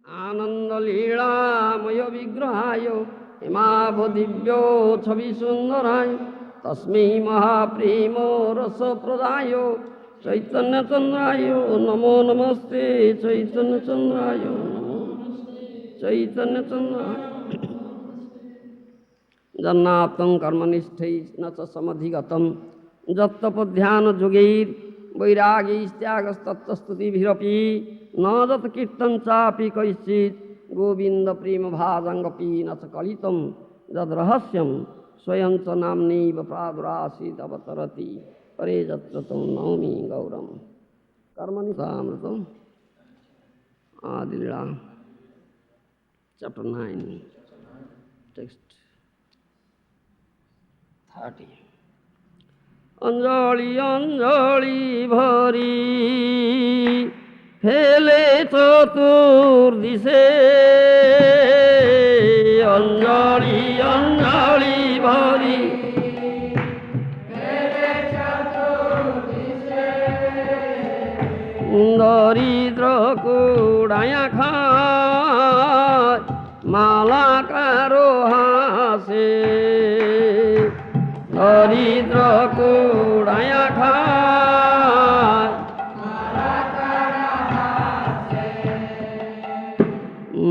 आनंद लीलामय विग्रहाय हिमाभ दिव्यो छवि सुंदराय तस्मै महाप्रेम रस प्रदाय चैतन्य चंद्राय नमो नमस्ते चैतन्य चंद्राय चैतन्य चंद्राय जन्नातं कर्मनिष्ठै न च समधिगतं जत्तपध्यान जोगैर् वैराग्यैस्त्यागस्तत्तस्तुतिभिरपि न जत कीर्तन चापि कैश्चित् गोविंद प्रेम भाजंगपि न च कलितं जद्रहस्यं स्वयं च नाम्नैव प्रादुरासीत् अवतरति परे यत्र तं नौमि गौरम कर्मनिष्ठामृतम् आदिलीला चैप्टर 9 टेक्स्ट 30 अंजलि अंजलि भरी फैले चतुर्दिशे अंजलि अंजलि भरी फैले चतुर्दिशे दरिद्र कुड़ाया खाय माला कारो हासे दरिद्र कुड़ाया खाय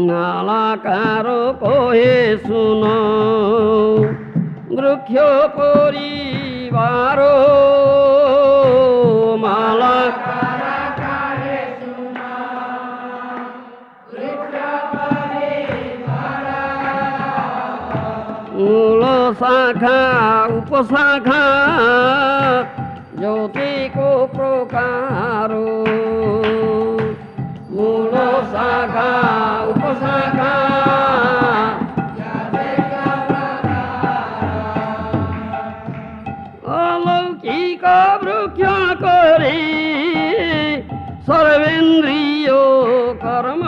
माला कारो कोहे सुनो वृक्ष परिवारो माला मूल शाखा उपशाखा ज्योति को प्रकारो मूल शाखा उपशाखा अलौकिक वृक्ष करे सर्वेन्द्रिय कर्म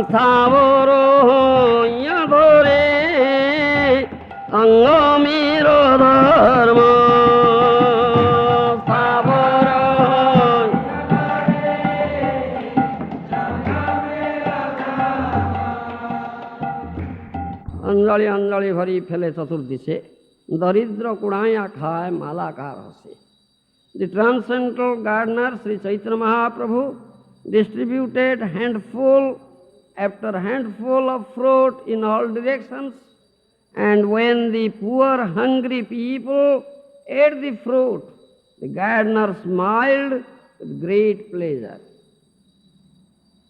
स्थावर धरे अंग मेरो धर्म स्थावर अंजलि अंजलि भरी फैले चतुर्दिशे दरिद्र कुड़ाया खाए मालाकार हसे The transcendental gardener Sri Chaitanya Mahaprabhu distributed handful after handful of fruit in all directions, and when the poor hungry people ate the fruit, the gardener smiled with great pleasure.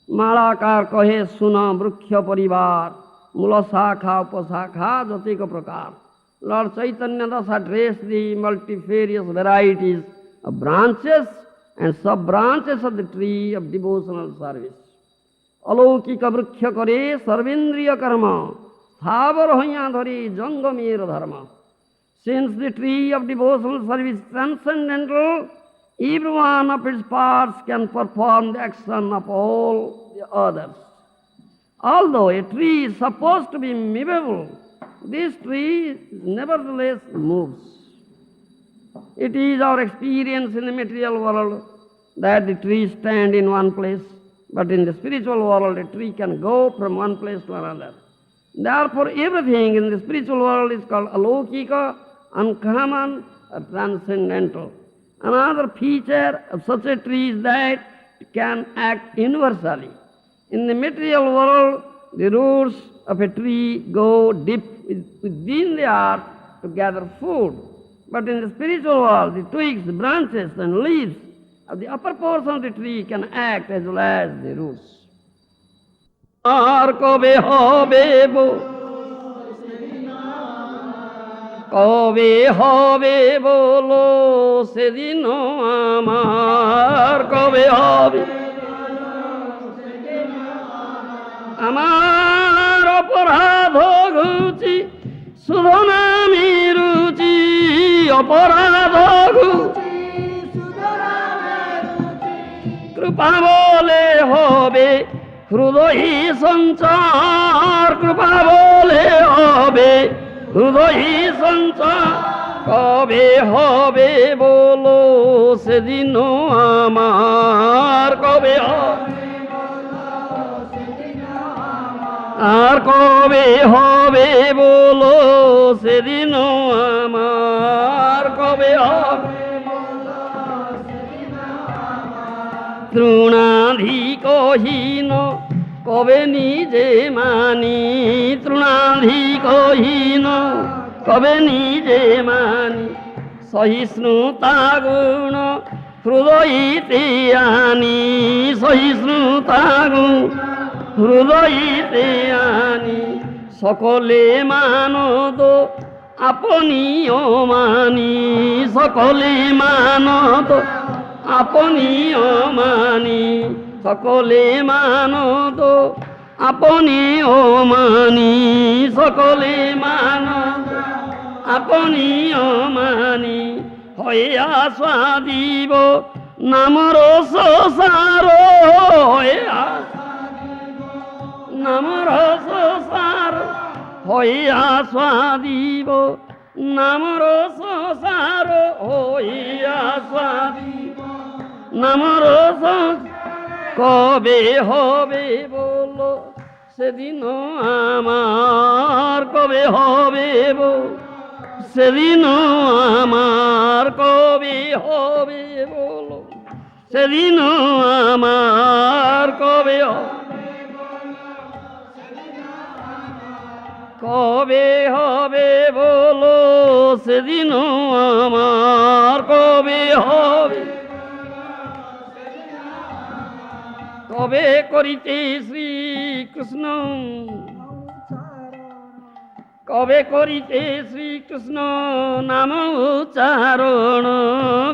Malakar कहे सुना वृक्ष परिवार मूल शाखा उपशाखा जति को प्रकार. Lord Chaitanya thus addressed the multifarious varieties of branches and sub-branches of the tree of devotional service. अलौकिक वृक्ष करे सर्वेन्द्रिय कर्म स्थावर होइया धरी जंगमेर धर्म. Since the tree of devotional service is transcendental, every one of its parts can perform the action of all the others. Although a tree is supposed to be movable, this tree nevertheless moves. It is our experience in the material world that the trees stand in one place, but in the spiritual world a tree can go from one place to another. Therefore everything in the spiritual world is called alaukika, uncommon or transcendental. Another feature of such a tree is that it can act universally. In the material world, the roots of a tree go deep within the earth to gather food. But in the spiritual world, the twigs, branches and leaves of the upper portion of the tree can act as well as the roots. কবে হবে বলো সেদিন আমার কবে হবে আমার অপরাধ ঘুচি শুধু নামি রুচি অপরাধ ঘুচি কৃপা বলে হবে হৃদয় সঞ্চার কৃপা বলে হবে হৃদয় সঞ্চার কবে হবে বলো সেদিন আমার কবে আর কবে হবে বলো সেদিন আমার কবে হবে তৃণাধিকহীন কবে নিজে মানি তৃণাধিকহীন কবে নিজে মানি সহিষ্ণুতা গুণ হৃদয়তে আনি সহিষ্ণুতা গুণ হৃদয়তে আনি সকলে মানদ আপনিও মানি সকলে মানদ আপনিও মানি সকলে মানদ আপনিও মানি সকলে মানদ আপনিও মানি হইয়া স্বাদিব নামর সার হইয়া নামর সার হইয়া স্বাদিব নামর সার হইয়া স্বাদিব নামর কবে হবে বলো সেদিন আমার কবে হবে সেদিন আমার কবে হবে বলো সেদিন আমার কবে কবে হবে বলো সেদিন আমার কবে হবে কবে করিতে শ্রীকৃষ্ণ কবে করিতে শ্রীকৃষ্ণ নাম উচ্চারণ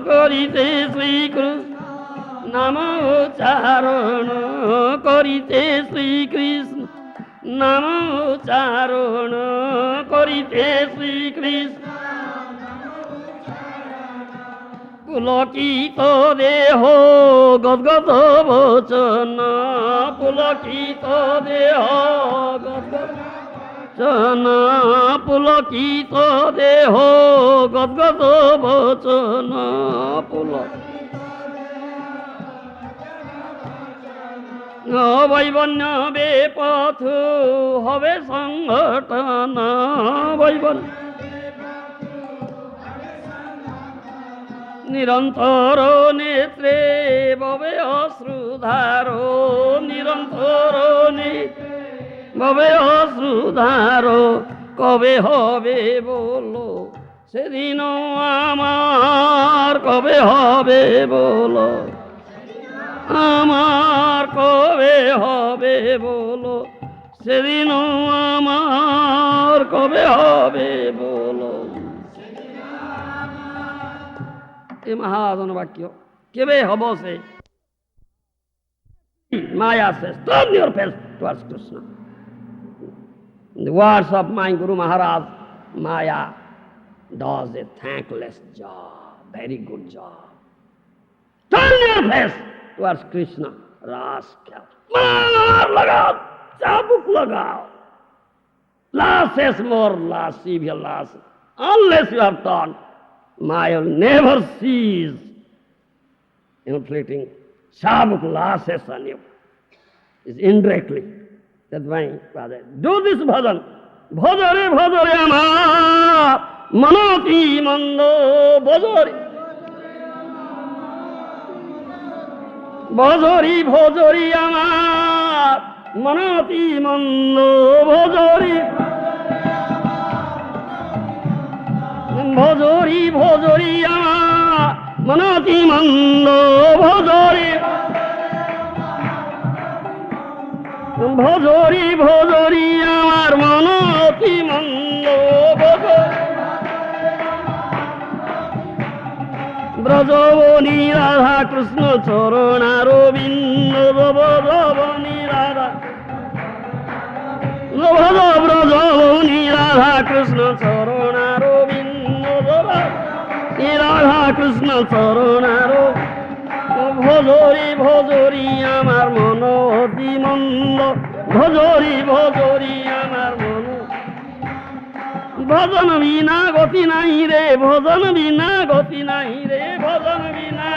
করিতে শ্রীকৃষ্ণ নাম উচ্চারণ করিতে শ্রীকৃষ্ণ নাম উচ্চারণ করিতে শ্রীকৃষ্ণ পুলকিত দেহ গদগদ বচন পুলকিত দেহ গদগদ বচন পুলকিত দেহ গদগদ বচন বৈবন্য বেপথ হবে সংগঠন বৈবন্য নিরন্তর নেত্রে ববে অশ্রুধার নিরন্তর ববে অশ্রুধার কবে হবে বলো সেদিন আমার কবে হবে বলো আমার কবে হবে বলো সেদিন আমার কবে হবে বলো এ মহাজন বাক্য কেবে হব সে মায়া says turn your face towards Krishna. In the words of my Guru Maharaj, Maya does a thankless job, very good job. Turn your face towards Krishna. Rascal. Maar lagao, chabuk lagao. Last says more, last severe last. Unless you have turned, Maya will never cease inflicting chabuk lashes on you. It's indirectly. That's why, Father, do this bhajan. Bhajare bhajare amar manoti mando bhajare. Bhajari bhajari amar manoti mando bhajari. Bhajari bhajari amar manoti mando bhajari. Bhajri Bhajri আমার মন অতি মন্দ ব্রজবনী রাধা কৃষ্ণ চরণারবিন্দ ব্রজবনী রাধা ব্রজবনী রাধা কৃষ্ণ চরণারবিন্দ রাধা কৃষ্ণ চরণারবিন্দ ভজরি ভজরি আমার মন অতি মন্দ ভজরি ভজরি আমার মন ভজন বিনা গতি নাই রে, ভজন বিনা গতি নাই রে, ভজন বিনা,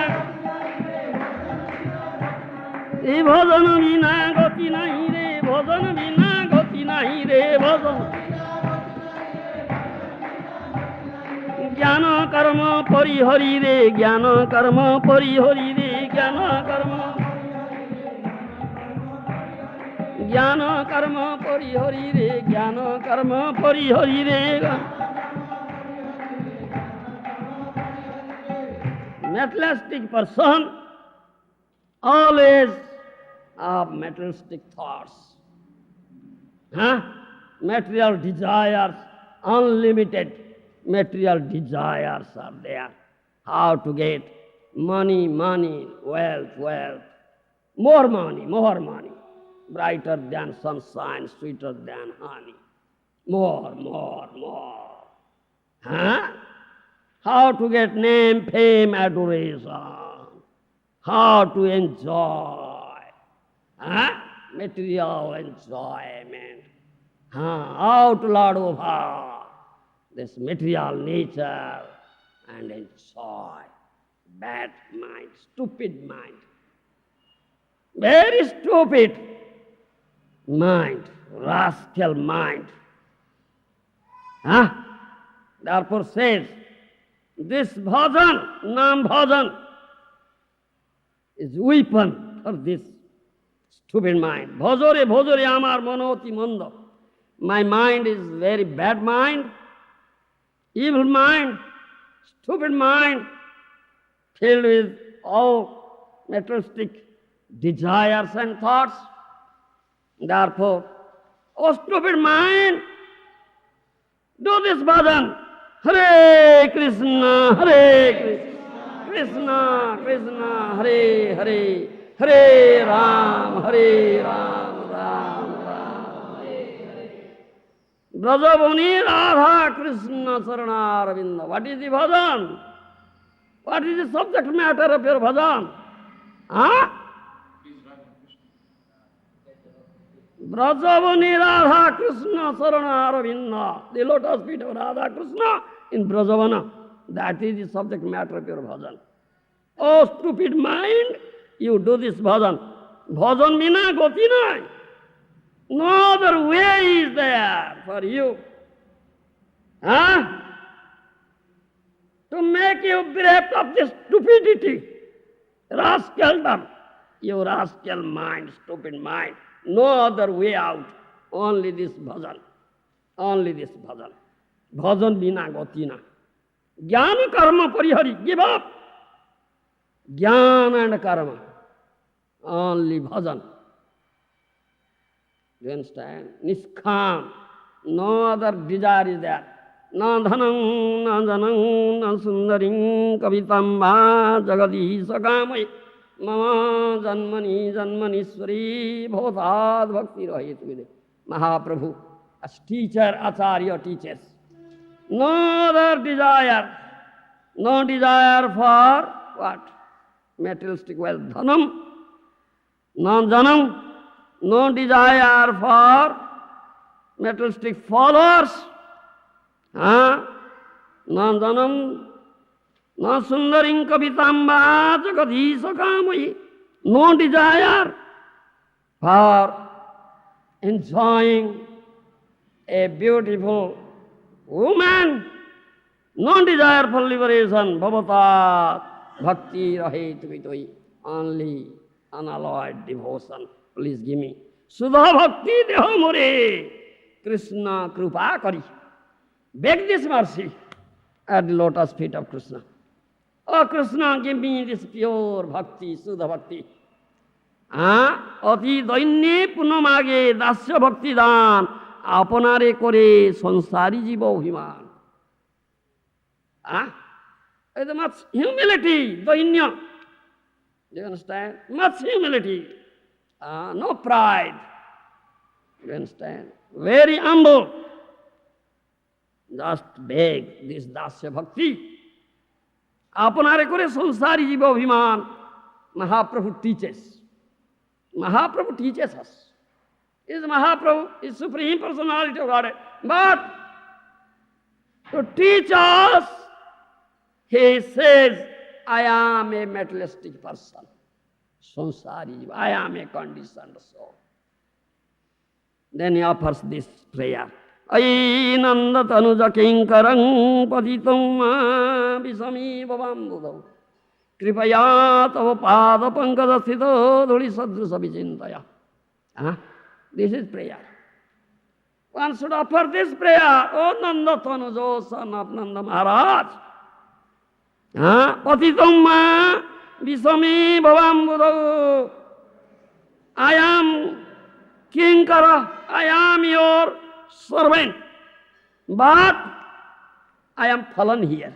এই ভজন বিনা গতি নাই রে, ভজন বিনা গতি নাই রে, ভজন। জ্ঞান কর্ম পরিহরি রে, জ্ঞান কর্ম পরিহরি রে, জ্ঞান কর্ম, জ্ঞান কর্ম পরিহরি রে, জ্ঞান কর্ম পরিহরি রে। Materialistic person always have materialistic thoughts. Material desires, unlimited material desires are there. How to get money, money, wealth, wealth, more money, brighter than sunshine, sweeter than honey, more, more, more. How to get name, fame, adoration, how to enjoy material enjoyment, how to lord over this material nature and enjoy. Bad mind, stupid mind, very stupid mind, rascal mind. Therefore says, this bhajan, nam bhajan, is weapon for this stupid mind. Bhajore, bhajore amar manoti manda. My mind is very bad mind, evil mind, stupid mind, filled with all materialistic desires and thoughts. Therefore, oh stupid mind, do this bhajan. Hare Krishna, Hare Krishna, Krishna Krishna, Hare Hare, Hare Ram, Hare Ram, Ram Ram, Hare Hare. Brajavani Radha Krishna Sarana-Aravinda. What is the bhajan? What is the subject matter of your bhajan? Brajavani Radha Krishna Sarana-Aravinda. The lotus feet of Radha Krishna in Brajavana. That is the subject matter of your bhajan. Oh stupid mind, you do this bhajan. Bhajan bina goti nai. No other way is there for you. To make you bereft of this stupidity, rascaldom, you rascal mind, stupid mind. No other way out, only this bhajan, only this bhajan. Bhajan bina goti na. Jnana karma parihari, give up. Jnana and karma, only bhajan. Do you understand? Niskam, no other desire is there. Na dhanam, na janam, na sundarim, kavitamba, jagadi sakamai. Mama janmani janmaniswari bhavatad bhakti rahit vide. Mahaprabhu, as teacher, acharya teaches. No other desire, no desire for what? Materialistic wealth. Dhanam, no janam, no desire for materialistic followers. No janam, no sundaring kavitamba jagadisa kamai. No desire for enjoying a beautiful woman. No desire for liberation. Bhavata bhakti rahit vitoi. Only unalloyed devotion. Please give me Sudha bhakti deho more. Krishna krupa kari. Beg this mercy at the lotus feet of Krishna. Oh Krishna, give me this pure bhakti, Sudha bhakti. Ati dainye punamage dasya bhakti dan. Apanare kore sansari jiva abhiman. It's much humility, dainya. Do you understand? Much humility. No pride. Do you understand? Very humble. Just beg this dasya bhakti. Apanare kore sansari jiva abhiman. Mahaprabhu teaches. Mahaprabhu teaches us. Is Mahaprabhu, is Supreme Personality of Godhead. But to teach us. He says, I am a materialistic person. Sansari, I am a conditioned soul. Then he offers this prayer. Ai nanda tanuja kinkarang patitam ma visami bhavam budau. Kripaya tava pada pankada sthito dhuli sadrusa vichintaya. This is prayer. One should offer this prayer. Oh Nanda Tanujo, son of Nanda Maharaj. Patitam ma visami bhavam budau. I am Kinkara, I am your servant, but I am fallen here.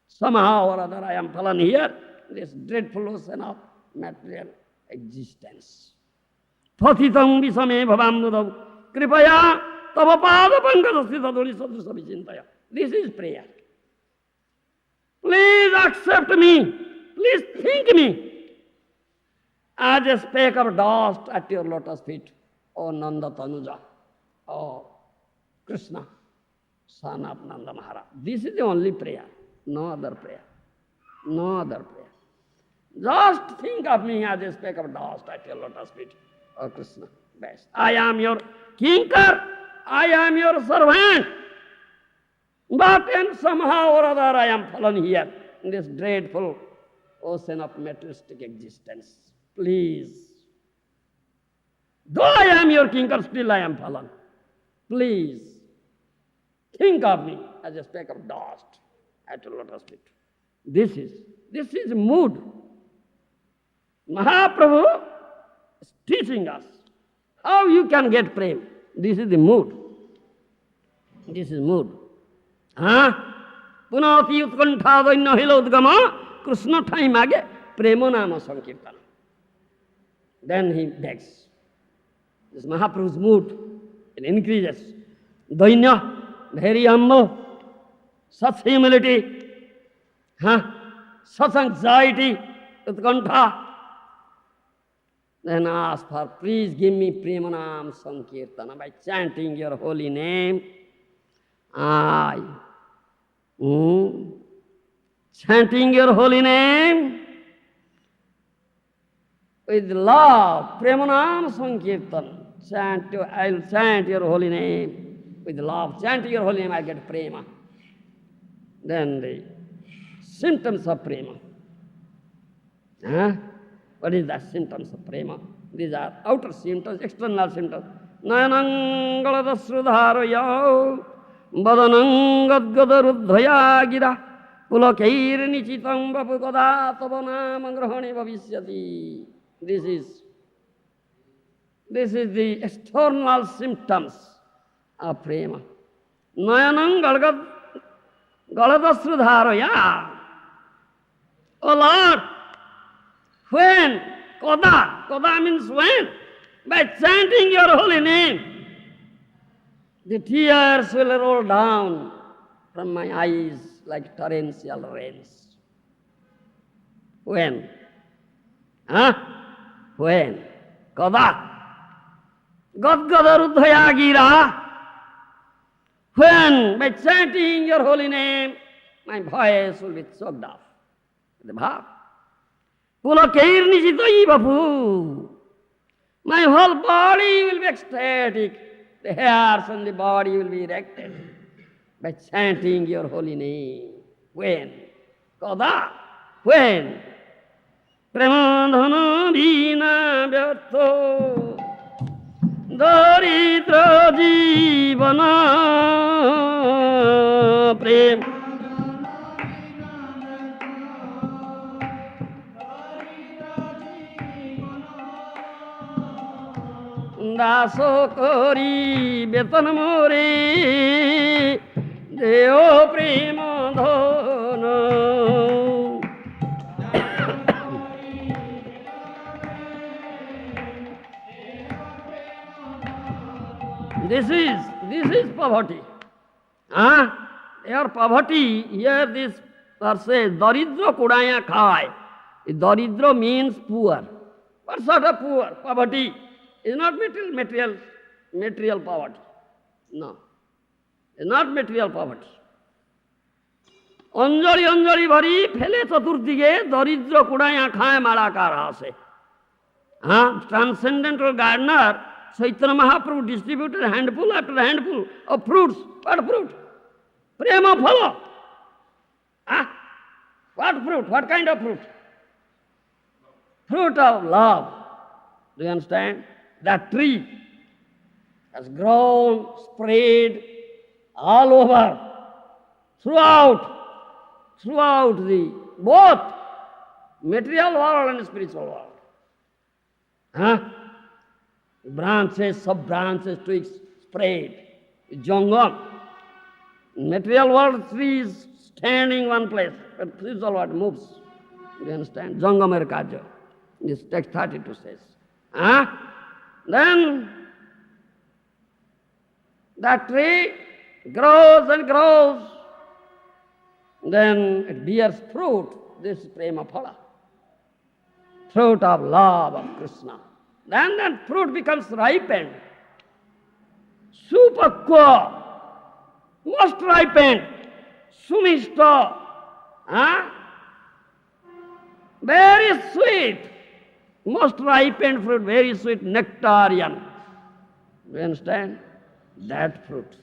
Somehow or other I am fallen here, this dreadful ocean of material existence. Patitam visame bhavam budau. Kripaya tava pada pankada sthita dhuli sadrusa vichintaya. This is prayer. Please accept me. Please think me as a speck of dust at your lotus feet, O Nanda Tanuja, O Krishna, son of Nanda Maharaj. This is the only prayer, no other prayer. No other prayer. Just think of me as a speck of dust at your lotus feet, O Krishna. Best. I am your kinkar, I am your servant. But and somehow or other I am fallen here in this dreadful ocean of materialistic existence. Please. Though I am your kinkar, still I am fallen. Please. Think of me as a speck of dust at your lotus feet. This is mood. Mahaprabhu is teaching us how you can get prem. This is the mood. This is mood. Punati utkantha dainna hilodgama Krishna time age premo nama sankirtana. Then he begs. This Mahaprabhu's mood, it increases. Dainya, very humble, such humility, such anxiety, utkantha. Then ask for, please give me Premanam Sankirtana by chanting your holy name. Chanting your holy name with love, Premanam Sankirtan. I'll chant your holy name with love. Chant your holy name, I get prema. Then the symptoms of prema. What is the symptoms of prema? These are outer symptoms, external symptoms. Nayanangala dasrudharaya badanang gadgadaruddhaya gira pulakair nichitam vapukada tavanam angrahane bhavishyati. This is the external symptoms of prema. Nayanang galadasrudharaya. Oh Lord, when? Koda means when? By chanting your holy name, the tears will roll down from my eyes like torrential rains. When? When? Koda. Gadgadaruddhaya gira. When? By chanting your holy name, my voice will be choked off. The bhav. Pulakair nichitai bapu. My whole body will be ecstatic. The hairs on the body will be erected by chanting your holy name. When? Koda? When? Premadhana vina vyartho daridra jivana prem. Daso kori betan more deo prema dhana. This is poverty. Your poverty, here this verse says, Daridra kudaya khai. Daridra means poor. What sort of poor? Poverty. Is not material poverty. No. It's not material poverty. Anjali Anjali भरी फेले चतुर्दिगे दरिद्र कुड़ाया खाए Malakar हासे. Transcendental gardener Chaitanya Mahaprabhu distributed handful after handful of fruits. What fruit? Prema phala. What fruit? What kind of fruit? Fruit of love. Do you understand? That tree has grown, spread all over, throughout the both material world and spiritual world. Branches, sub-branches, twigs spread. Jangam. Material world trees standing one place, but spiritual world moves. Do you understand? Jangamar Kaja. This text 32 says. Then that tree grows and grows. Then it bears fruit. This is prema phala. Fruit of love of Krishna. Then that fruit becomes ripened. Supakwa. Most ripened. Sumishta. Very sweet. Most ripened fruit, very sweet, nectarian. Do you understand? That fruit.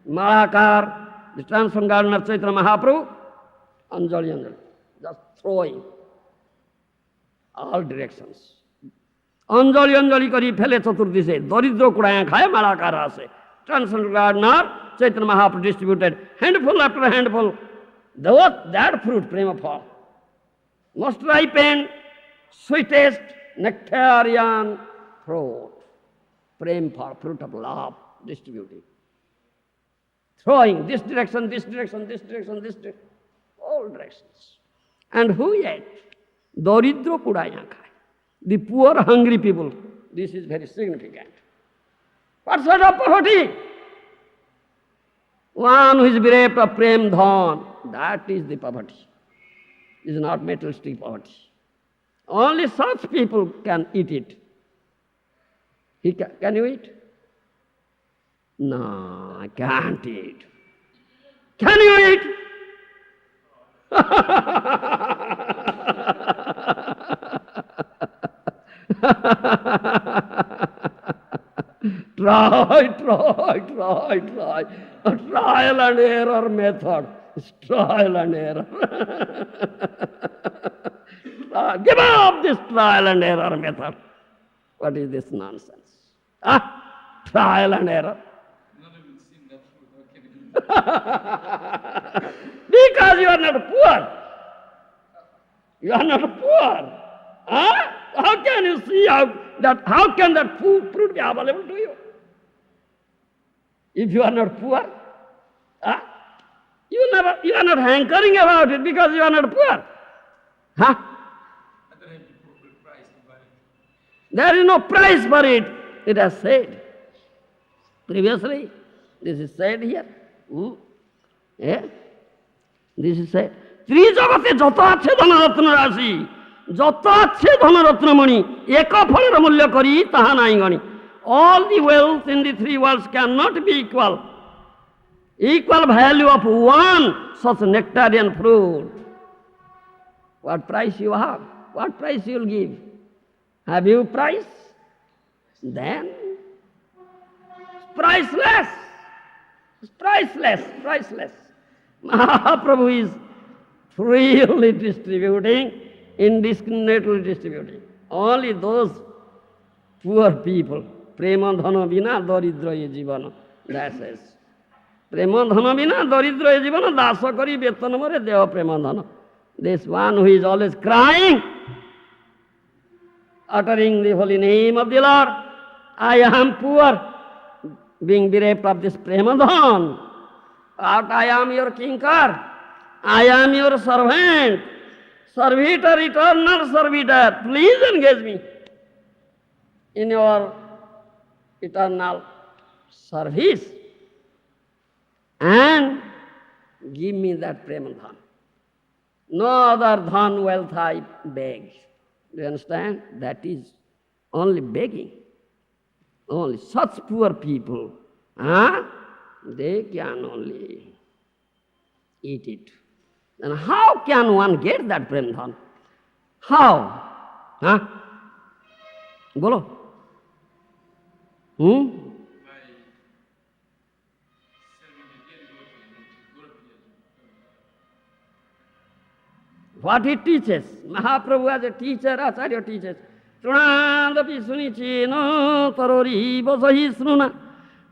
Malakar, the transformed gardener Chaitanya Mahaprabhu, Anjali Anjali, just throwing all directions. Anjali Anjali kari phele chaturdise, daridro kudaya khaya malakar ase. Transformed gardener Chaitanya Mahaprabhu distributed handful after handful. That fruit, prema phala. Most ripened, sweetest, nectarian fruit. Prem phala, fruit of love, distributing. Throwing this direction, this direction, this direction, this direction, all directions. And who ate? Daridro kudaya khai. The poor, hungry people. This is very significant. What sort of poverty? One who is bereft of prem dhan, that is the poverty. It is not materialistic poverty. Only such people can eat it. Can you eat? No, I can't eat. Can you eat? Try. A trial and error method. It's trial and error. Give up this trial and error method. What is this nonsense? Trial and error. None of it's seen that fruit. How can it be? Because you are not poor. You are not poor. How can you see how can that fruit be available to you? If you are not poor, you are not hankering about it because you are not poor. There is no price for it. It has said. Previously, this is said here. This is said. Trijagate jata ache dhanaratna rashi, jata ache dhanaratna mani, eka phalara mulya kari taha nahi gani. All the wealth in the three worlds cannot be equal. Equal value of one such nectarian fruit. What price you have? What price you will give? Have you price? Then priceless. Priceless. Mahaprabhu is freely distributing, indiscriminately distributing. Only those poor people. Prema dhana vina daridra ye jivana. That says. Prema dhana vina daridra ye jivana dasa kari betana mare deva prema dhana. This one who is always crying, uttering the holy name of the Lord. I am poor, being bereft of this prema dhan. I am your kinkar. I am your servant. Servitor, eternal servitor. Please engage me in your eternal service and give me that prema dhan. No other dhan wealth I beg. Do you understand? That is only begging. Only such poor people, they can only eat it. Then how can one get that prem dhan? How? Huh? Bolo. By serving a dead devotee. What he teaches, Mahaprabhu as a teacher, Acharya teaches, Trunadapi sunichena tarori vasahi sruna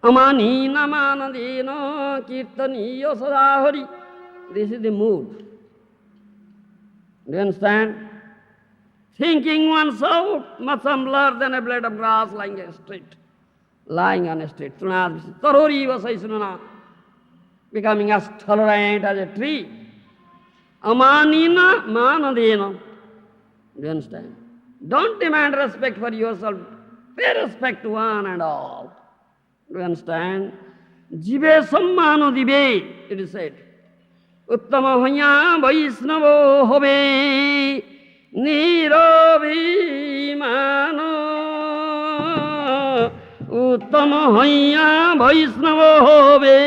amani namanadena kirtaniya sadahari. This is the mood. Do you understand? Thinking oneself much humbler than a blade of grass lying on a street. Lying on a street. Trunadapi tarori vasahi sruna. Becoming as tolerant as a tree. Amanina manadena. Do you understand? Don't demand respect for yourself. Pay respect to one and all. Do you understand? Jive sammano dive, it is said. Uttama hoya vaisnavo hobe nirabhimano. Uttama hoya vaisnavo hobe.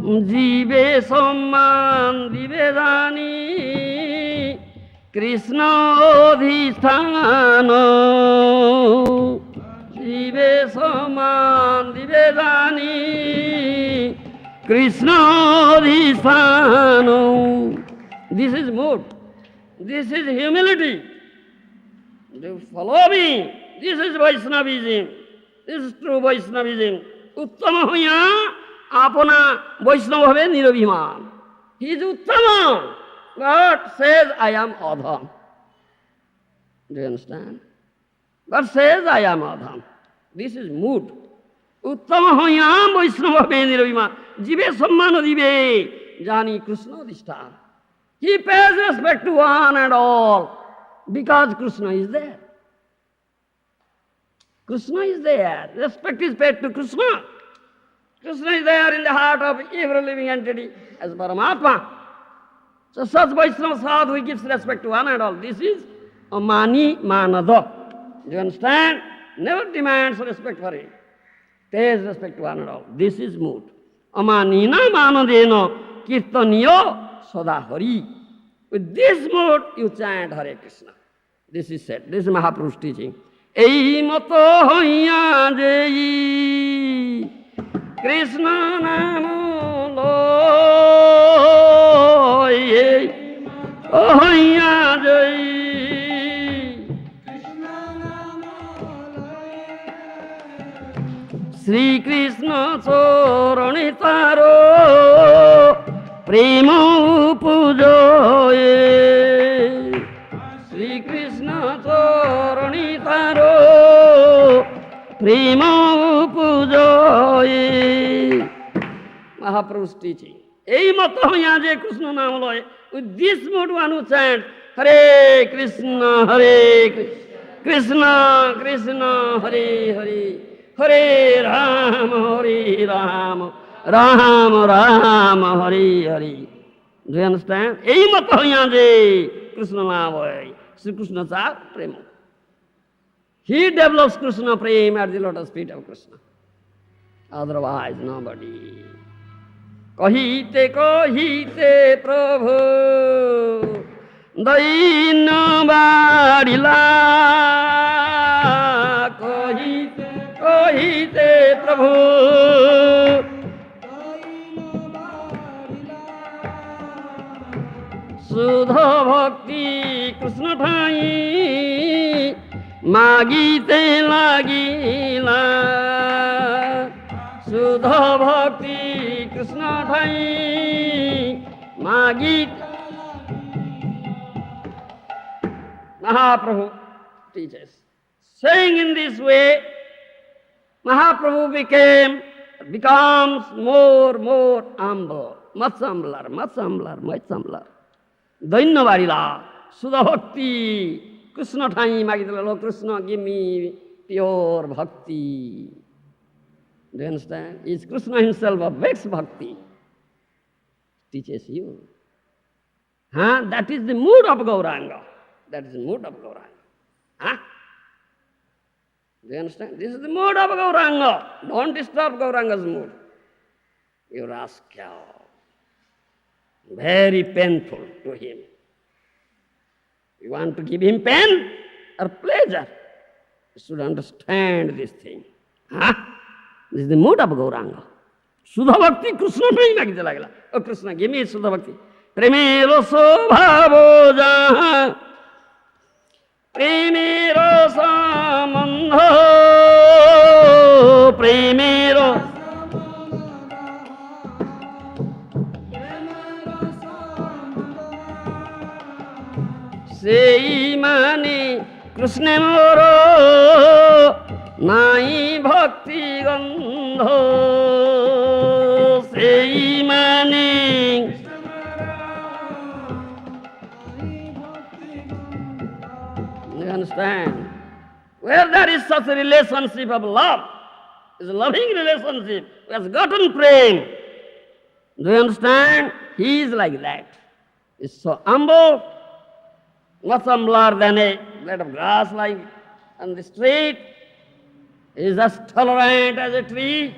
जीवे सम्मान दिवे जानी कृष्णोधिष्ठान जीवे सम्मान दिवे जानी कृष्णोधिष्ठान. This is mood. This is humility. You follow me. This is Vaishnavism. This is true Vaishnavism. Uttama hoya apana Vaishnava have nirabhiman. He is Uttama, but says I am Adham. Do you understand? But says I am Adham. This is mood. Uttama hoyam Vaishnava have nirabhiman. Jive sammano dive jani Krishna adhishthana. He pays respect to one and all because Krishna is there. Krishna is there. Respect is paid to Krishna. Krishna is there in the heart of every living entity as Paramatma. So such Vaishnava sadhu gives respect to one and all. This is Amani Manada. Do you understand? Never demands respect for it. Pays respect to one and all. This is mood. Amanina Manadena Kirtaniya Sadahari. With this mood you chant Hare Krishna. This is said. This is Mahaprabhu's teaching. Ei mato hoya jai Krishna namo loye hoya jai Shri Krishna chorani taro prema pujoye Shri Krishna chorani taro prema pujoye. Mahaprabhu's teaching. Ei mata hoya je Krishna naam loye. With this mood one who chants Hare Krishna, Hare Krishna, Krishna, Hare Hare, Hare Rama, Hare Rama, Rama Rama, Hare Hare. Do you understand? Ei mata hoya je Krishna naam loye. Shri Krishna cha prema. He develops Krishna prema at the lotus feet of Krishna. Otherwise, nobody. Kahite kahite Prabhu Daina Badila Kahite kahite Prabhu Sudha Bhakti Krishna Thai Magite Lagila Sudha Bhakti Krishna Thai Magit. Mahaprabhu teaches. Saying in this way, Mahaprabhu becomes more humble, much humbler. Daina Varila, Sudha Bhakti, Krishna Thai Magitala, Lord Krishna, give me pure bhakti. Do you understand? Is Krishna himself awakes bhakti. Teaches you. That is the mood of Gauranga. That is the mood of Gauranga. Do you understand? This is the mood of Gauranga. Don't disturb Gauranga's mood. You rascal. Very painful to him. You want to give him pain or pleasure? You should understand this thing. Huh? This is the mood of Gauranga. Sudha Bhakti, Krishna nahi magite lagla. Oh Krishna, give me Sudha Bhakti. Premero sobhavo jaha, premero samandho, premero sei mani Krishna moro nai bhakti gandho sei mani. You understand? Where there is such a relationship of love, is a loving relationship, who has gotten prem. Do you understand? He is like that. He is so humble, much humbler than a blade of grass lying on the street. He is as tolerant as a tree.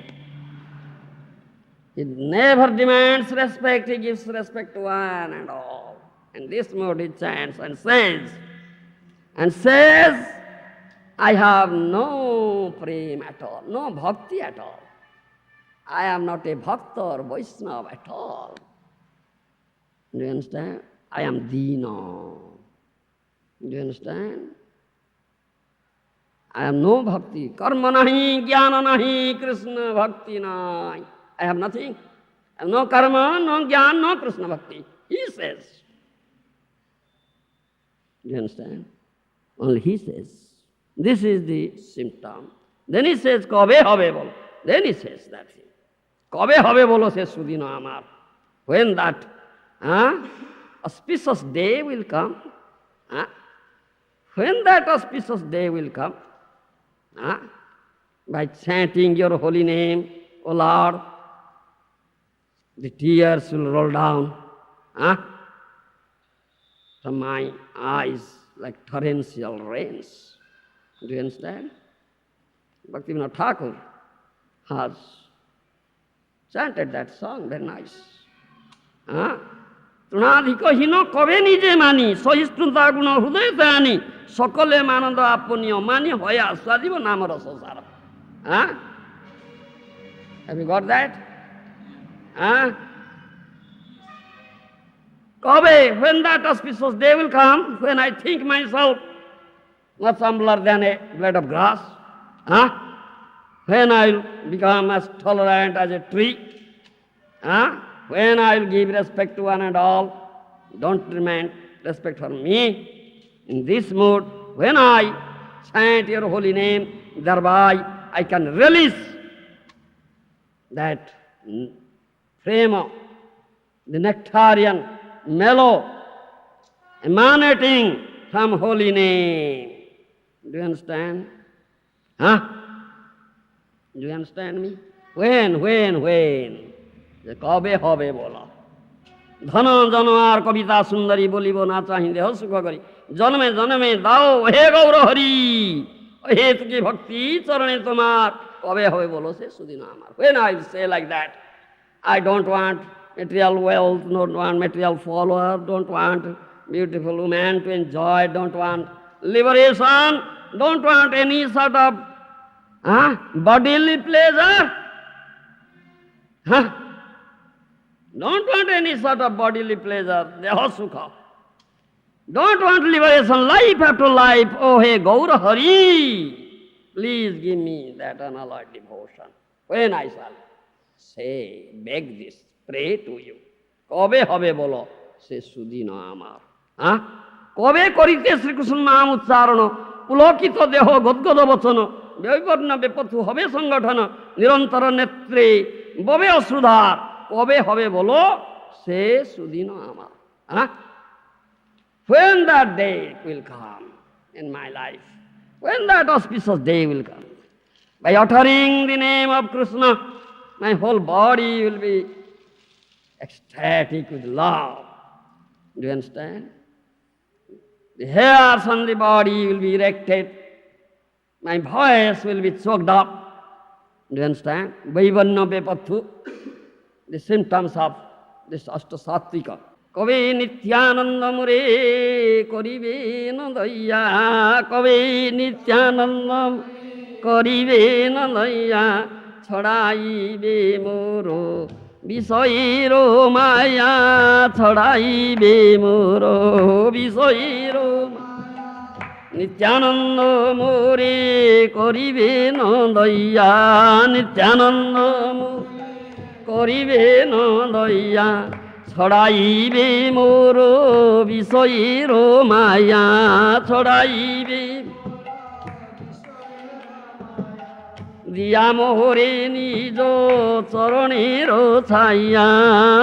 He never demands respect, he gives respect to one and all. In this mood he chants and says, I have no prem at all, no bhakti at all. I am not a bhakta or Vaishnava at all. Do you understand? I am Dina. Do you understand? I have no bhakti. Karma nahi, jnana nahi, Krishna bhakti nahi. I have nothing. I have no karma, no jnana, no Krishna bhakti. He says. Do you understand? Only he says. This is the symptom. Then he says, Kabe habe bolo. Then he says that thing. Kabe habe bolo says Sudhina Amar. When that auspicious day will come, when that auspicious day will come, by chanting your holy name, O Lord, the tears will roll down from my eyes like torrential rains. Do you understand? Bhaktivinoda Thakur has chanted that song, very nice. তৃণাধিক হীন কবে নিজে মানি সহিষ্ণুতা গুণ হৃদয় আনি সকলে মানন্দ আপনীয় মানি হয় আস্বাদিব নাম রস সার. Have you got that? কবে, when that auspicious day will come, when I think myself much humbler than a blade of grass, when I will become as tolerant as a tree, when I will give respect to one and all, don't demand respect for me. In this mood, when I chant your holy name, thereby I can release that prema, the nectarian mellow emanating from holy name. Do you understand? Do you understand me? When? যে কবে হবে বলো। ধন জন আর কবিতা সুন্দরী বলিব না চাহি দেহ সুখ করি জন্মে জন্মে দাও হে গৌর হরি হে তুকি ভক্তি চরণে তোমার কবে হবে বলো সে সুদিন আমার। When I say like that, I don't want material wealth, don't want material follower, don't want beautiful woman to enjoy, don't want liberation, don't want any sort of bodily pleasure. Don't want any sort of bodily pleasure, deha sukha. Don't want liberation, life after life. Oh, hey, Gaura Hari, please give me that unalloyed devotion. When I shall say, beg this, pray to you. Kobe hobe bolo, say Sudhina Amar. Kobe korite Sri Krishna naam uchcharono, pulokito deho godgodo bachano, byoivarna bepathu hobe sangatana, nirantara netre, bobe asudhar. কবে হবে বলো সে সুদিন আমার। When that day will come in my life, when that auspicious day will come, by uttering the name of Krishna, my whole body will be ecstatic with love. Do you understand? The hairs on the body will be erected, my voice will be choked up. Do you understand? Vaivanna Bepathu, the symptoms of this Ashtasatvika. Kave Nityananda Mure Korive Nandaya, Kave Nityananda Korive Nandaya, Chadai Moro, Visoiro Maya, Chadai Moro, Visoiro Maya. Nityananda Mure Korive Nandaya, Nityananda Mure Korive Nandaya, Chadaive Moro Visoiro Maya, Chadaive Diyamore Nijo Charanero Chaya,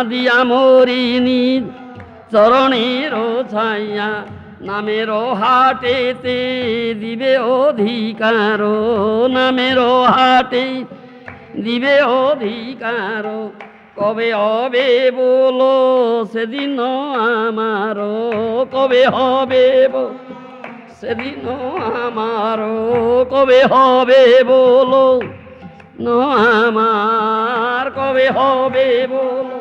Diyamore Nijo Charanero Chaya, Namero Hatete Dibe Odhikaro, Namero Hate Dibe Odhikaro, Kobe Hobe Bolo Sedino Amaro, Kobe Hobe Bolo Sedino Amaro, Kobe Hobe Bolo No Amar, Kobe Hobe Bolo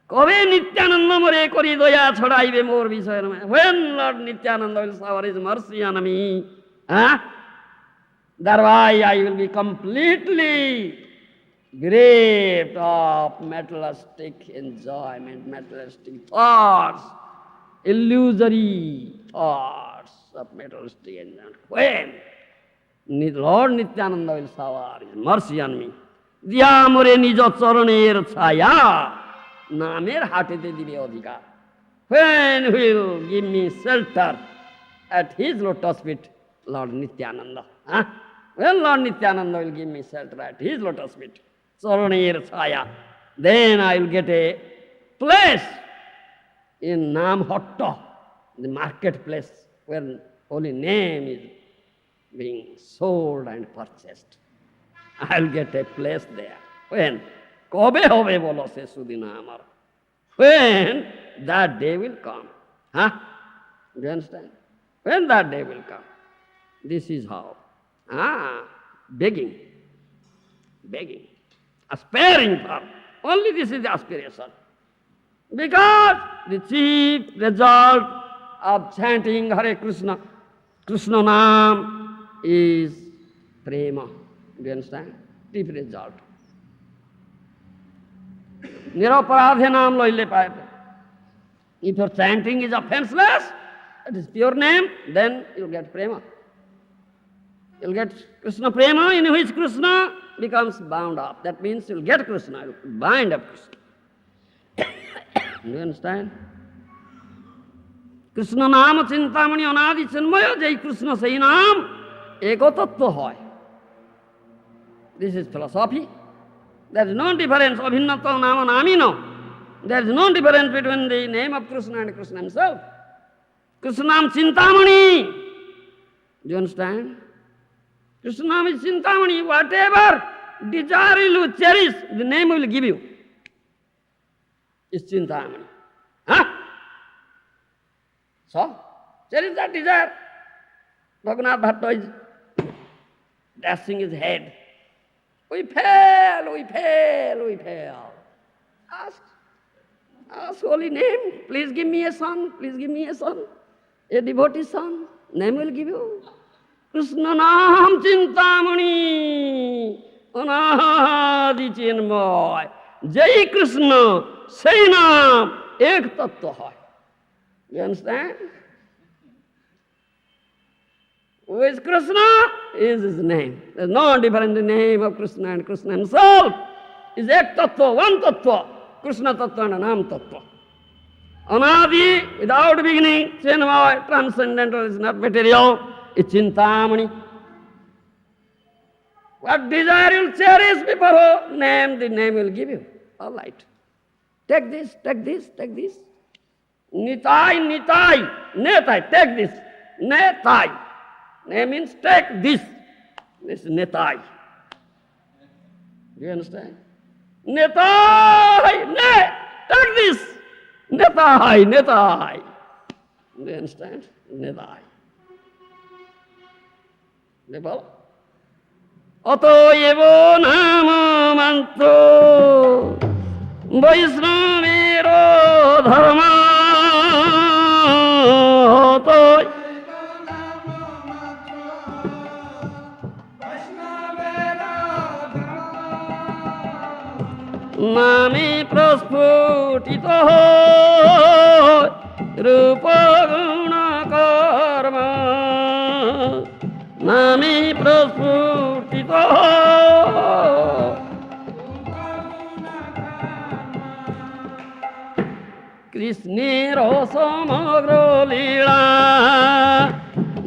Kobe Nityananda More Koridoya Chadaive More Visoyama. When Lord Nityananda will shower his mercy on me, thereby I will be completely bereft of materialistic enjoyment, materialistic thoughts, illusory thoughts of materialistic enjoyment. When Lord Nityananda will shower his mercy on me, Diyamure Nijo Charaner Chaya, Namer Hatete Dibe Odhikar. When he will give me shelter at his lotus feet, Lord Nityananda. When Lord Nityananda will give me shelter at his lotus feet, Charaner Chaya, then I will get a place in Namhatta, the marketplace where holy name is being sold and purchased. I will get a place there. When? Kobe hobe bolo se sudina amar. When that day will come. Do you understand? When that day will come. This is how. Begging. Aspiring for. Only this is the aspiration. Because the chief result of chanting Hare Krishna, Krishna Nam is prema. Do you understand? Chief result. Niraparadhe Nam loile pae. If your chanting is offenseless, it is pure name, then you'll get prema. You'll get Krishna prema, in which Krishna becomes bound up. That means you'll get Krishna, you'll bind up Krishna. Do you understand? Krishna Nama Chintamani Anadi Chinmaya Jai Krishna Sai Nam Eko Tattva Hoy. This is philosophy. There is no difference. Abhinnatta Nama Namino. There is no difference between the name of Krishna and Krishna himself. Krishna Nam Chintamani. Do you understand? Krishna Nam is Chintamani. Whatever desire you cherish, the name will give you. It's Chintamani. So, cherish that desire. Raghunath Bhatta is dashing his head. We fail. Ask holy name. Please give me a son. A devotee son. Name will give you. Krishna Nam Chintamani Anadi Chinmay. Jai Krishna Sai Nam Ek Tattva Hai. You understand? Who is Krishna? Is his name. There is no difference in the name of Krishna and Krishna himself is Ek Tattva, one Tattva. Krishna Tattva and Nam Tattva. Anadi, without beginning, Chinmay, transcendental, is not material, it's Chintamani. What desire you cherish before name, the name will give you. All right. Take this. Nitai, take this. Netai. Name means take this. This is Netai. Do you understand? Netai, take this. Netai. Do you understand? Nitai. বল, অতএব নাম মাত্র বৈষ্ণবের ধর্ম, নামে প্রস্ফুটিত রূপ গুণ কর্ম, নামে প্রস্ফুটিত কৃষ্ণের সমগ্র লীলা,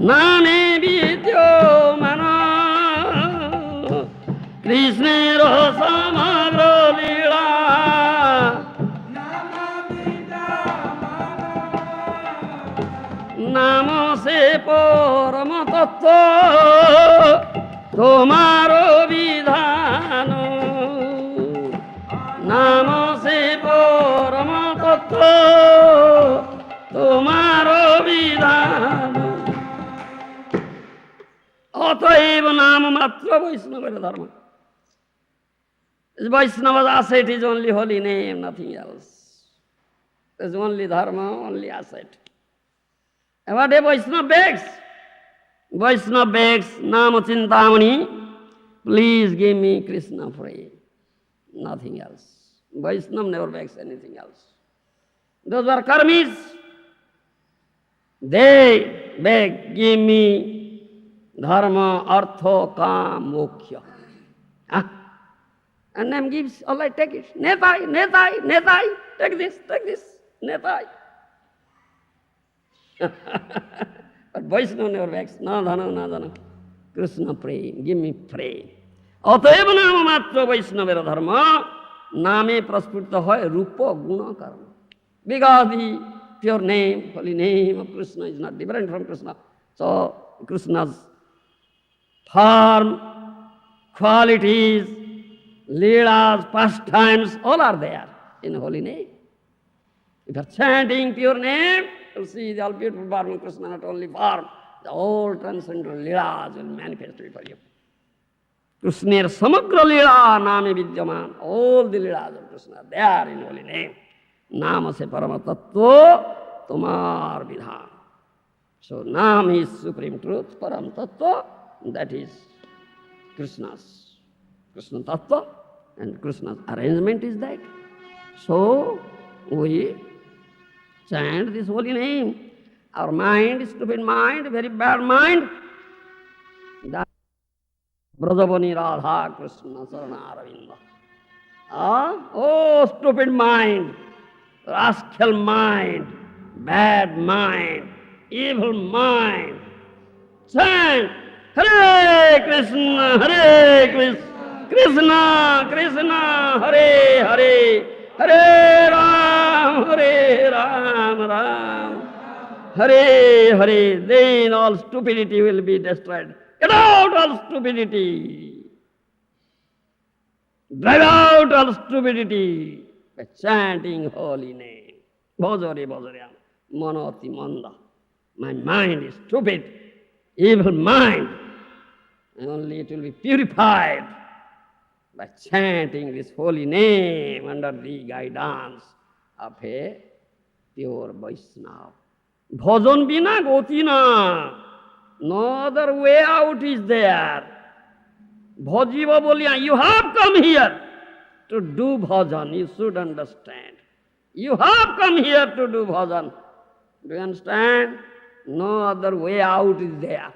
নামে বিদ্যমান কৃষ্ণের সমগ্র লীলা, নাম সে পরম তত্ত্ব তোমার বিধান, নাম সে পরম তত্ত্ব তোমার বিধান, অতএব নাম মাত্র বৈষ্ণবের ধর্ম। Vaishnava's asset is only holy name, nothing else. There's only dharma, only asset. And what a Vaishnava begs? Vaishnava begs, Nama Chintamani, please give me Krishna free. Nothing else. Vaishnava never begs anything else. Those are karmis. They beg, give me dharma, artha, kam, moksha. And name gives, all right, take it. Netai, netai, netai, take this, netai. But Vaishnava never begs, no dhana, Krishna pray, give me pray. Otayeva nama matra Vaishnavera dharma, name prasputa hoy rupa guna karma. Because the pure name, holy name of Krishna is not different from Krishna. So Krishna's form, qualities, leelas, pastimes, all are there in holy name. If you are chanting pure name, you will see the all beautiful form of Krishna, not only form, the whole transcendental leelas will manifest before you. Krishna samagra leela name vidyaman, all the leelas of Krishna, they are in holy name. Nama se parama tattva tomar vidhan. So Nam is supreme truth, param tattva, that is Krishna's Krishna tattva, and Krishna's arrangement is that. So we chant this holy name. Our mind is stupid mind, very bad mind. That Brajavani Radha Krishna Sarana Aravinda. Oh, stupid mind, rascal mind, bad mind, evil mind. Chant Hare Krishna, Hare Krishna, Krishna Krishna, Hare Hare, Hare Ram, Ram Hare Hare. Then all stupidity will be destroyed. Get out all stupidity. Drive out all stupidity by chanting holy name. Bhajare Bhajarayam, Manoti Manda. My mind is stupid, evil mind. Only it will be purified by chanting this holy name under the guidance of a pure Vaishnava. Bhajan bina goti na. No other way out is there. Bhajiva bolia, you have come here to do bhajan. You should understand. You have come here to do bhajan. Do you understand? No other way out is there.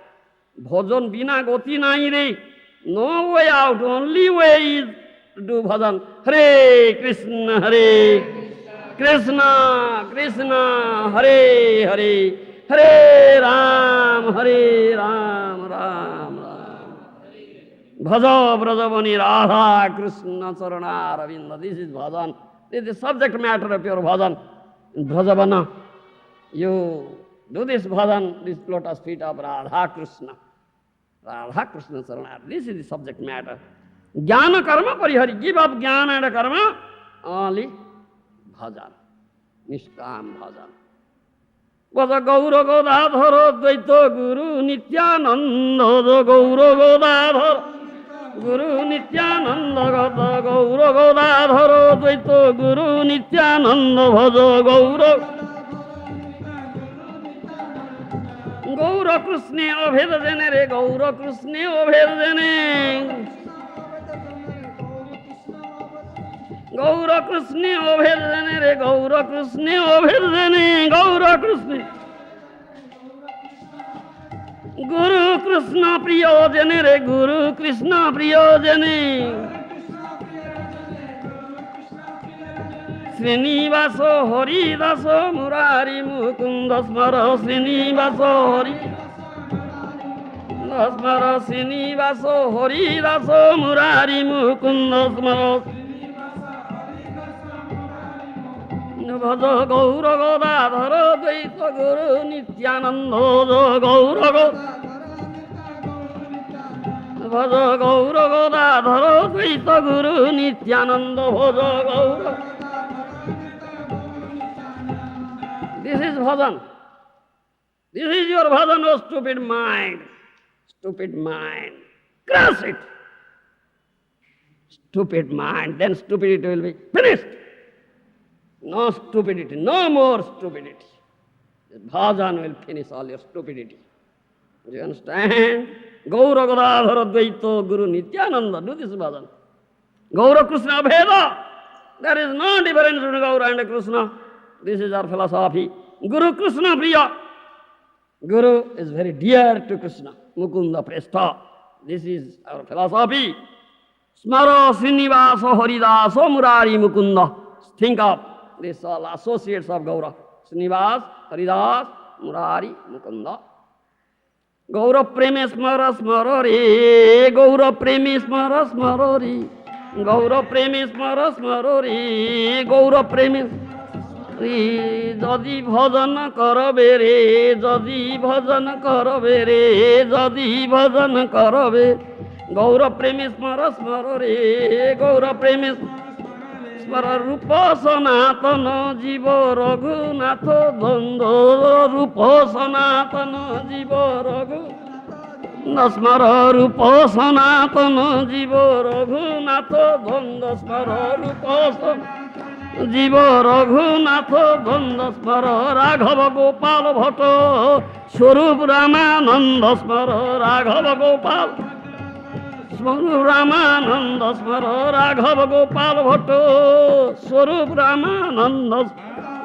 Bhajan bina goti nahi re. No way out. Only way is to do bhajan. Hare Krishna, Hare Krishna, Krishna, Hare Hare, Hare Ram, Ram Ram. Bhaja Brajavani Radha Krishna Sarana Aravinda. This is bhajan. This is the subject matter of pure bhajan. In Brajavana, you do this bhajan, this lotus feet of Radha Krishna. Radha Krishna Sarana. This is the subject matter. Jnana karma parihari. Give up jnana and karma. Only bhajan. Nishkam bhajan. ভজ গৌর গদাধর দ্বৈত গুরু নিত্যানন্দ, ভজ গৌর গদাধর গুরু নিত্যানন্দ, গদ গৌর গদাধর দ্বৈত গুরু নিত্যানন্দ, ভজ গৌর গৌর কৃষ্ণে অভেদ জেনে রে, গৌর কৃষ্ণে অভেদ জেনে, গৌর কৃষ্ণে অভেদ জেনে রে, গৌর কৃষ্ণে অভেদ জেনে, গৌর কৃষ্ণে গুরু কৃষ্ণ প্রিয় জেনে রে, গুরু কৃষ্ণ প্রিয় জেনে, শ্রীনিবাস হরিদাস মুরারি মুকুন্দ স্মর, শ্রীনিবাস হরি স্মর, শ্রীনিবাস হরিদাস মুরারি মুকুন্দ স্মর, ভজ গৌর গদাধর দ্বৈত গুরু নিত্যানন্দ, গৌর ভজ গৌর গদাধর দ্বৈত গুরু নিত্যানন্দ, ভজ Gour. This is bhajan. This is your bhajan, oh stupid mind. Stupid mind. Crush it. Stupid mind. Then stupidity will be finished. No stupidity. No more stupidity. This bhajan will finish all your stupidity. Do you understand? Gaura Gadadhara Dvaita Guru Nityananda. Do this bhajan. Gaura Krishna Abheda. There is no difference between Gaura and Krishna. This is our philosophy. Guru Krishna Priya. Guru is very dear to Krishna. Mukunda Prestha. This is our philosophy. Smara Srinivasa Haridasa Murari Mukunda. Think of this all associates of Gaura. Srinivas, Haridas, Murari, Mukunda. Gaura Preme Smara Smara Re. Gaura Preme Smara Smara Re. Gaura Preme Smara Smara Re. Gaura Preme যদি ভজন করবে রে, যদি ভজন করবে রে, যদি ভজন করবে, গৌর প্রেমী স্মর স্মর রে, গৌর প্রেমী স্মর, রূপ সনাতন জীব রঘুনাথ দ্বন্দ্ব, রূপ সনাতন জীব রঘু স্মর, রূপ সনাতন জীব রঘুনাথ দ্বন্দ্ব স্মর, রূপ জীব রঘুনাথ দ্বন্দ্ব স্মর, রাঘব গোপাল ভট্ট স্বরূপ রামানন্দ স্মর, রাঘব গোপাল স্বরূপ রামানন্দ স্মর, রাঘব গোপাল ভট্ট স্বরূপ রামানন্দ,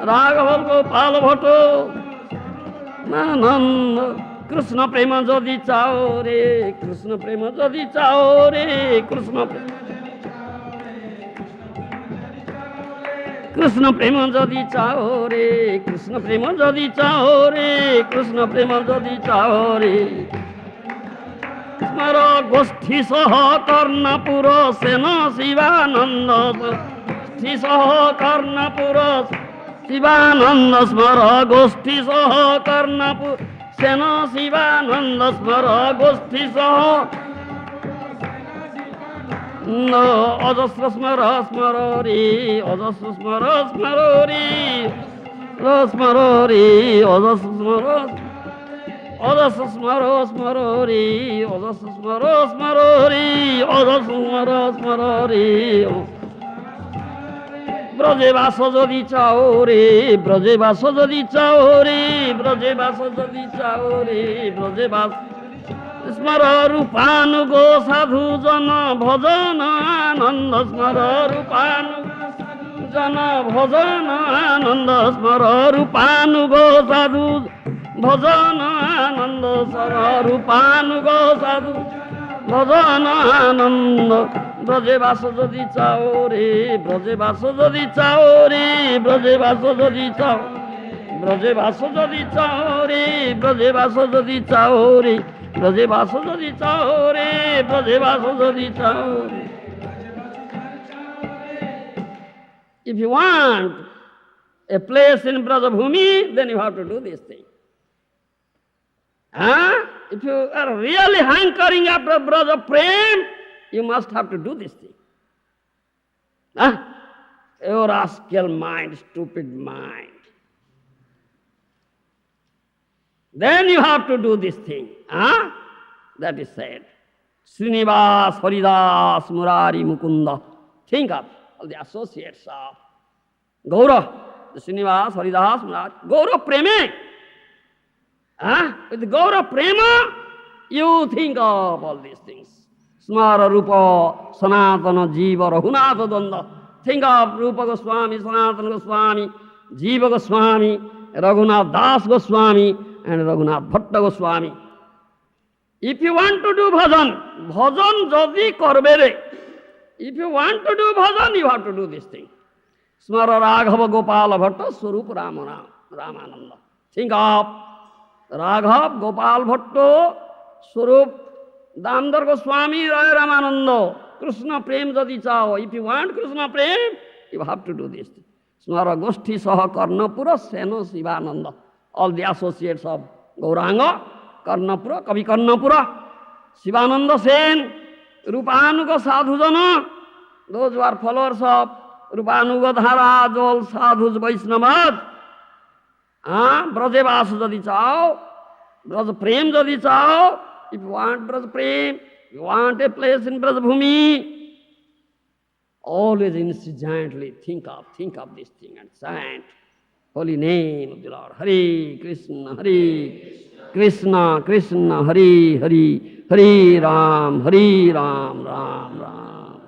রাঘব গোপাল ভট্ট আনন্দ। কৃষ্ণ প্রেম যদি চাও রে, কৃষ্ণ প্রেম যদি চাও রে, কৃষ্ণ কৃষ্ণ প্রেম যদি চাও রে, কৃষ্ণ প্রেম যদি চাও রে, কৃষ্ণ প্রেম যদি চাও রে, স্মর গোষ্ঠী সহ কর্ণপুর সেন শিবানন্দ, গোষ্ঠী সহ কর্ণপুর শিবানন্দ স্মর, গোষ্ঠী সহ কর্ণপুর সেন শিবানন্দ স্মর, গোষ্ঠী সহ অজস্র স্মর স্মর রে, অজস্র স্মর স্মর রে, স্মর রে, অজস্র স্মর, অজস্র স্মর স্মর রে, অজস্র স্মর স্মর রে, অজস্র স্মর স্মর রে। ব্রজে বাস যদি চাও রে, ব্রজে বাস যদি চাও রে, ব্রজে বাস যদি চাও রে, ব্রজে বাস স্মর রূপানুগ সাধু জন ভজন আনন্দ, স্মর রূপানুগ জন ভজন আনন্দ, স্মর রূপানুগ সাধু ভজন আনন্দ, স্মর রূপানুগ সাধু ভজন আনন্দ। ব্রজে বাস যদি চাও রে, ব্রজে বাস যদি চাও রে, ব্রজে বাস যদি চাও, ব্রজে বাস যদি চাও রে, ব্রজে বাস যদি চাও রে, ব্রজে বাস যদি চাও রে, ব্রজে বাস যদি চাও রে। If you want a place in Brajabhumi, then you have to do this thing. If you are really hankering after Braja Prem, you must have to do this thing. Your rascal mind, stupid mind. then you have to do this thing. Huh? That is said. Srinivas, Haridas, Murari, Mukunda. Think of all the associates of Gaura, the Srinivas, Haridas, Murari. Gaura Prema. Huh? With Gaura Prema, you think of all these things. Smara Rupa, Sanatana, Jiva, Raghunatha Dvanda. Think of Rupa Goswami, Sanatana Goswami, Jiva Goswami, Raghunath Das Goswami, and Raghunath Bhatta Goswami. If you want to do bhajan, bhajan jadi karbere. If you want to do bhajan, you have to do this thing. Smara Raghava Gopala Bhatta Swarup Ramananda. Think of Raghav Gopal Bhatto Swarup Damodar Goswami Rai Ramananda. Krishna Prem jadi chao. If you want Krishna Prem, you have to do this thing. Smara Goshti Saha Karnapura Seno Sivananda. All the associates of Gauranga, Karnapura, Kavi Karnapura, Sivananda Sen, Rupanuga Sadhujana, those who are followers of Rupanuga Dhara, all sadhus Vaishnavas, Brajavasa jadi chao, Braj Prem jadi chao. If you want Braj Prem, you want a place in Brajbhumi, always incessantly think of this thing and chant holy name of the Lord. Hare Krishna, Krishna Krishna, Hare Hare, Hare Ram, Ram Ram.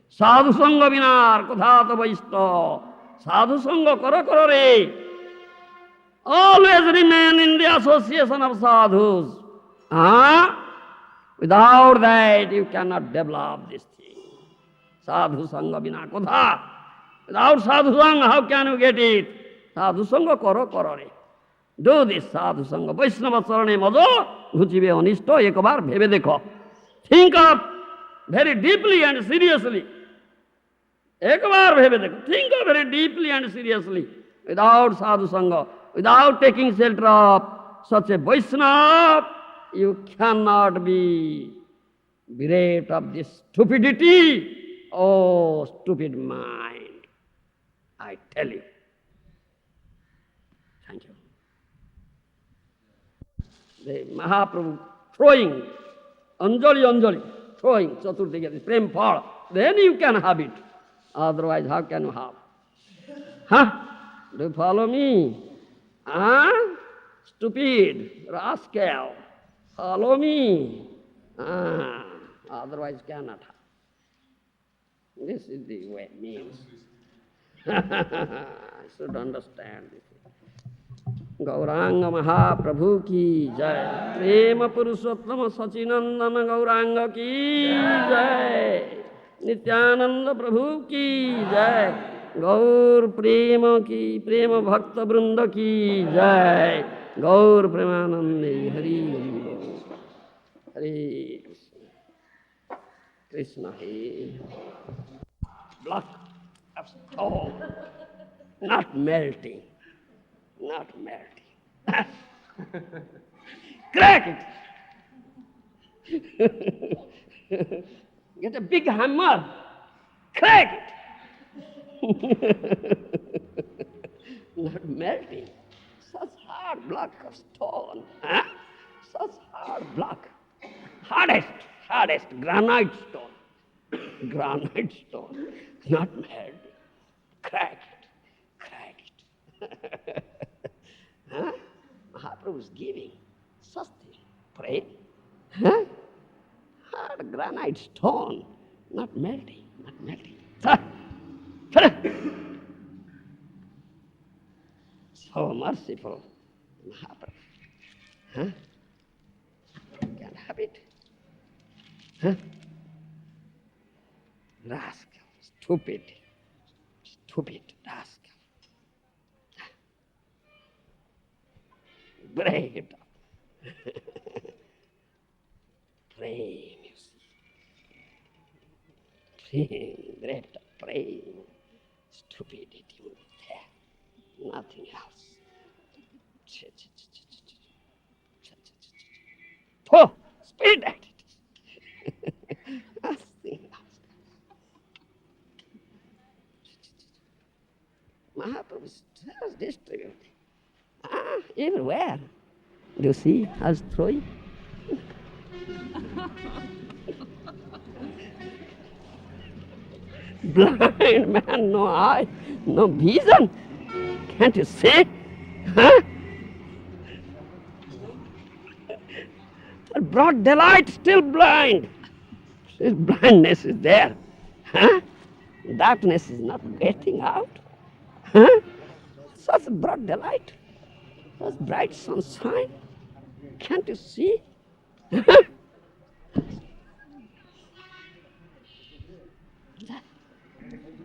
Sadhu Sangha Vinar, Kathata Vaishta. Sadhu Sangha Kara Re. Always remain in the association of sadhus. Without that, you cannot develop this thing. Sadhu Sangha Vina Kotha. Without Sadhu Sangha, how can you get it? Sadhu Sangha Karo Re. Do this Sadhu Sangha. Vaishnava Sarane Madho, Ghuchibe Anisto, Ekabar Bhebe Dekho. Think of very deeply and seriously. Ekabar Bhebe Dekho. Think of very deeply and seriously. Without Sadhu Sangha, without taking shelter of such a Vaishnava, you cannot be bereft of this stupidity. Oh, stupid mind, I tell you. Thank you. The Mahaprabhu throwing, Anjali, throwing Chaturthi, Prem Phala, then you can have it. Otherwise, how can you have? Do you follow me? Stupid, rascal. Follow me. Otherwise cannot have. This is the way it means. I should understand this. Gauranga Mahaprabhu ki jai. Prema Purushottama Sachinandana Gauranga ki jai. Nityananda Prabhu ki jai. Gaur Prema ki, Prema Bhakta Brunda ki jai. Gaur Premanande Hari Hare Krishna Hare. Block of stone, not melting. Crack it. Get a big hammer, crack it. Not melting. Such hard block of stone. Such hard block. Hardest granite stone. Not melting. Crack it. Mahaprabhu is giving such thing. Pray. Hard granite stone. Not melting. So merciful Mahaprabhu. Can have it. Rascal, stupid rascal. Break it up. Pray, music. Pray. Stupidity. Nothing else. Oh, speed at it. Nothing else. Mahaprabhu is distributing everywhere. You see, I was throwing. Blind man, no eye, no vision. Can't you see? Huh? Broad daylight, still blind. His blindness is there. Huh? Darkness is not getting out. Huh? Such broad daylight, such bright sunshine. Can't you see?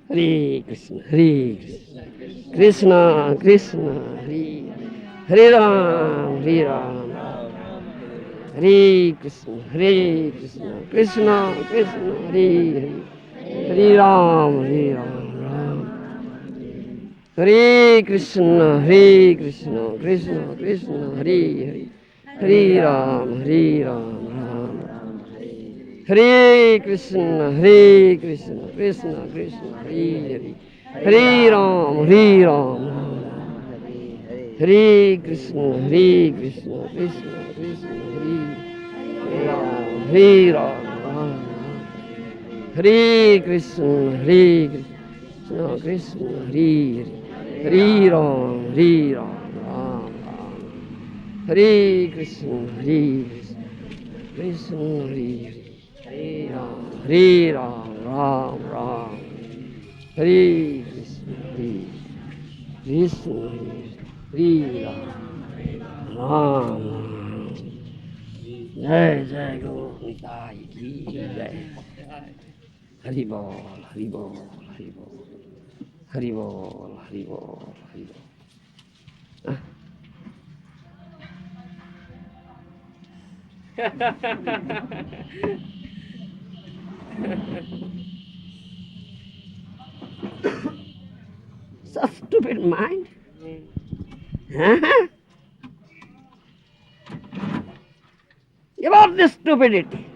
Hare Krishna, Hare Krishna, Krishna Krishna, Hare Hare Ram, Hare Ram, Hare Krishna, Hare Krishna, Krishna Krishna, Hare Hare, Hare Ram, Hare Ram, Ram. Hare Krishna, Krishna Krishna, Hare Hare, Hare Ram, Ram. Hare Krishna, Krishna Krishna, Hare Hare, Hare Ram, Ram. Hare Krishna, Krishna Krishna, Hare Ram, Ram. Hare Krishna, Krishna Krishna, Hare Hare, Hare Ram, Ram. Hare Krishna, Krishna Hare Hare Ram, Ram. Hare Krishna, Krishna Hare Ram, Ram. Jai Jai Guru Nitai ki Jai. Hari Bol, Hari Bol, Hari Bol, Hari Bol, Hari Bol, Hari Bol. So stupid mind. Huh? Give up this stupidity.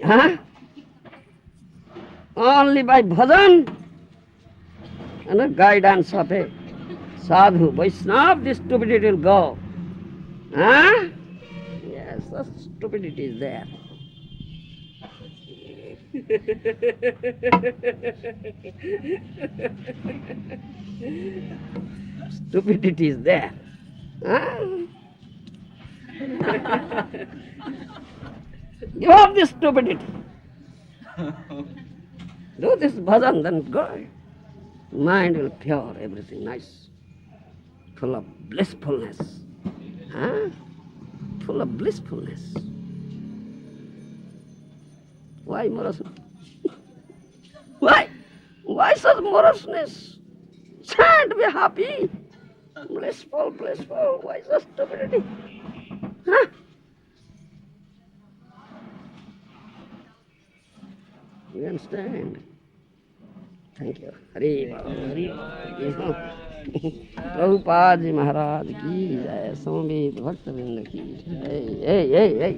Huh? Only by bhajan and the guidance of a sadhu, Vaishnava, this stupidity will go. Huh? Yes, the stupidity is there. Stupidity is there. Huh? Give up this stupidity. Do this bhajan, then good. Mind will pure, everything nice, full of blissfulness. Huh? Full of blissfulness. Why morousness? Why? Why such morousness? Sad, be happy. Blissful, blissful. Why such stupidity? Huh? You understand? Thank you. Hare Bol. Prabhupada ji महाराज की जय, स्वामी भक्त वृंद की जय।